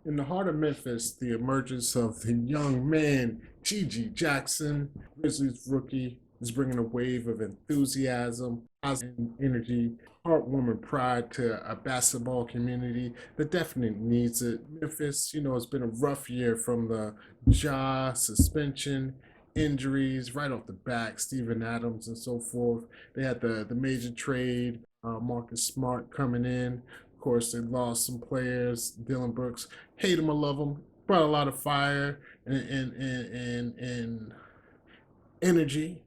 In the heart of Memphis, the emergence of the young man, Gigi Jackson, Grizzlies rookie, is bringing a wave of enthusiasm, positive energy, heartwarming pride to a basketball community that definitely needs it. Memphis, it's been a rough year from the jaw suspension, injuries right off the back, Steven Adams and so forth. They had the major trade, Marcus Smart coming in. Of course, they lost some players. Dylan Brooks, hate him or love him, brought a lot of fire and energy.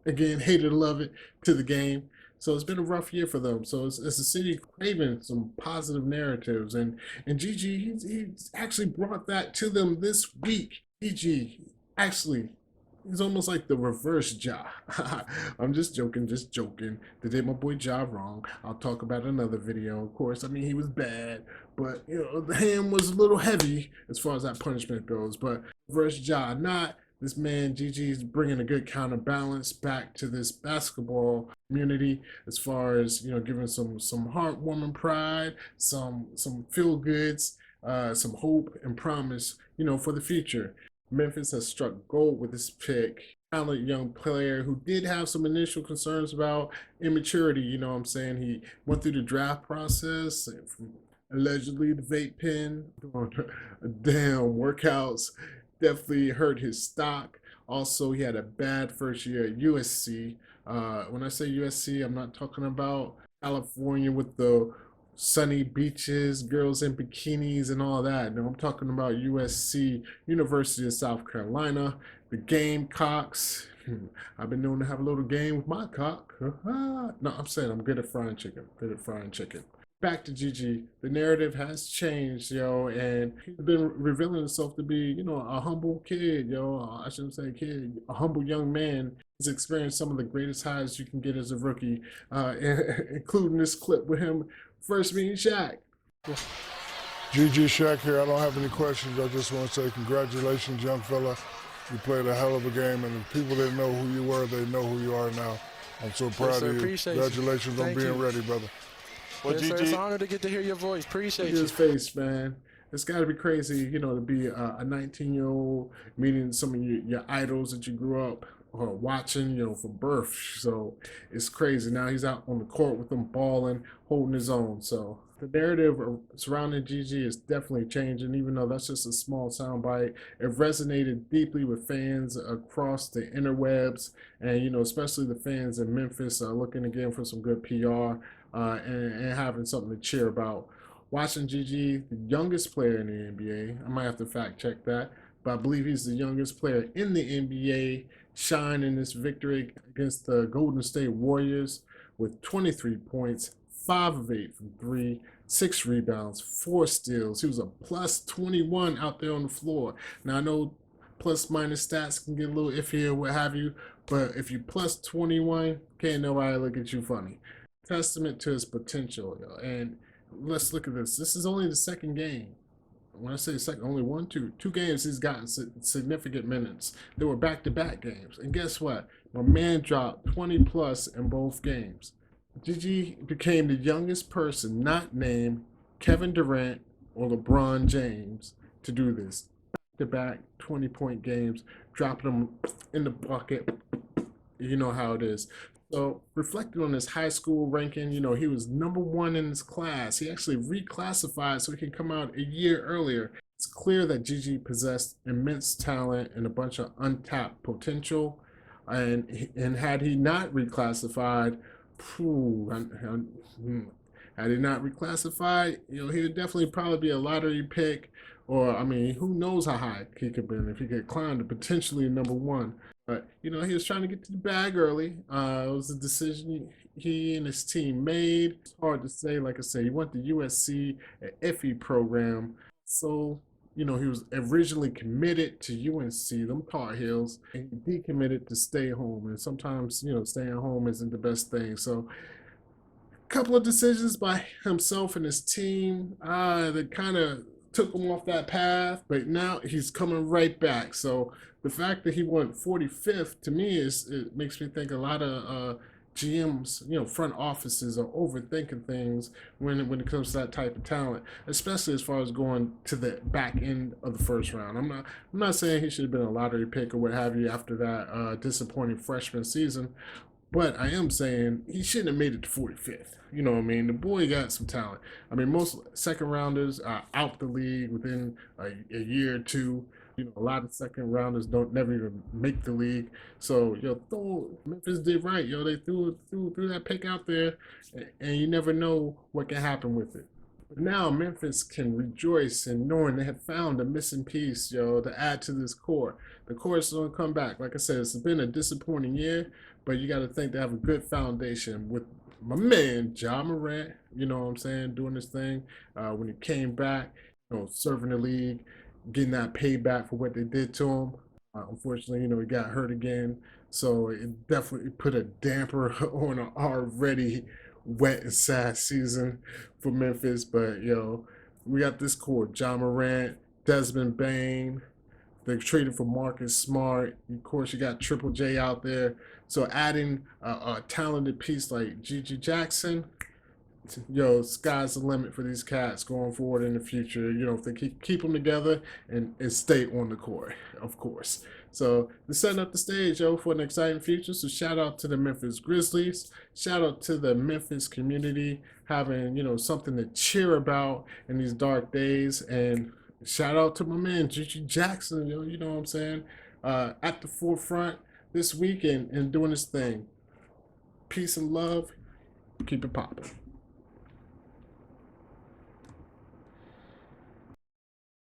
Again, hate it or love it to the game. So it's been a rough year for them. So it's a city craving some positive narratives, and Gigi he's actually brought that to them this week. Gigi actually he's almost like the reverse Ja. I'm just joking, just joking. They did my boy Ja wrong. I'll talk about another video. Of course, I mean he was bad, but the hand was a little heavy as far as that punishment goes. But reverse Ja, not this man. Gigi's bringing a good counterbalance back to this basketball community as far as giving some heartwarming pride, some feel goods, some hope and promise, for the future. Memphis has struck gold with this pick. Talented young player who did have some initial concerns about immaturity. You know what I'm saying? He went through the draft process, from allegedly the vape pen, damn workouts, definitely hurt his stock. Also, he had a bad first year at USC. When I say USC, I'm not talking about California with the sunny beaches, girls in bikinis, and all that. No, I'm talking about USC, University of South Carolina, the Gamecocks. I've been known to have a little game with my cock. No, I'm saying I'm good at frying chicken. Good at frying chicken. Back to Gigi, the narrative has changed, and he's been revealing himself to be, a humble kid, I shouldn't say kid, a humble young man. He's experienced some of the greatest highs you can get as a rookie, including this clip with him first meeting Shaq. GG Shaq here. I don't have any questions. I just want to say congratulations, young fella. You played a hell of a game, and if people didn't know who you were, they know who you are now. I'm so proud of you. Congratulations on being ready, brother. Well, yes, sir, it's an honor to get to hear your voice. Appreciate you. His face, man. It's got to be crazy, to be a 19-year-old meeting some of your idols that you grew up watching, from birth. So it's crazy. Now he's out on the court with them balling, holding his own. So the narrative surrounding Gigi is definitely changing, even though that's just a small soundbite. It resonated deeply with fans across the interwebs, and especially the fans in Memphis looking again for some good PR and having something to cheer about. Watching Gigi, the youngest player in the NBA, I might have to fact check that, but I believe he's the youngest player in the NBA, shine in this victory against the Golden State Warriors with 23 points, 5 of 8 from 3, 6 rebounds, 4 steals. He was a plus 21 out there on the floor. Now, I know plus minus stats can get a little iffy or what have you, but if you plus 21, can't nobody look at you funny. Testament to his potential. And let's look at this. This is only the second game. When I say second, only two games he's gotten significant minutes. They were back-to-back games. And guess what? My man dropped 20 plus in both games. Gigi became the youngest person not named Kevin Durant or LeBron James to do this. Back-to-back 20-point games, dropping them in the bucket. You know how it is. So reflecting on his high school ranking, he was number 1 in his class. He actually reclassified so he could come out a year earlier. It's clear that Gigi possessed immense talent and a bunch of untapped potential. And had he not reclassified, he would definitely probably be a lottery pick. Or, who knows how high he could have been if he could climb to potentially number 1. But, he was trying to get to the bag early. It was a decision he and his team made. It's hard to say. Like I said, he went to USC, an FE program. So, he was originally committed to UNC, them Tar Heels, and he decommitted to stay home. And sometimes, staying home isn't the best thing. So, a couple of decisions by himself and his team that kind of took him off that path, but now he's coming right back. So the fact that he went 45th to me it makes me think a lot of GMs, front offices are overthinking things when it comes to that type of talent, especially as far as going to the back end of the first round. I'm not saying he should have been a lottery pick or what have you after that disappointing freshman season, but I am saying he shouldn't have made it to 45th. You know what I mean? The boy got some talent. I mean, most second rounders are out the league within a year or two. A lot of second rounders don't never even make the league. So, Memphis did right. They threw that pick out there, and you never know what can happen with it. But now Memphis can rejoice in knowing they have found a missing piece, to add to this core. The core is going to come back. Like I said, it's been a disappointing year, but you got to think they have a good foundation with my man, Ja Morant, you know what I'm saying, doing this thing. When he came back, serving the league, getting that payback for what they did to him. Unfortunately, he got hurt again. So it definitely put a damper on an already wet and sad season for Memphis. But, we got this core. Ja Morant, Desmond Bain. They traded for Marcus Smart. Of course, you got Triple J out there. So adding a talented piece like Gigi Jackson, sky's the limit for these cats going forward in the future. If they keep them together and stay on the court, of course. So they're setting up the stage, for an exciting future. So shout out to the Memphis Grizzlies. Shout out to the Memphis community having, something to cheer about in these dark days. And shout out to my man, Gigi Jackson, you know what I'm saying? At the forefront this week and doing his thing. Peace and love. Keep it popping.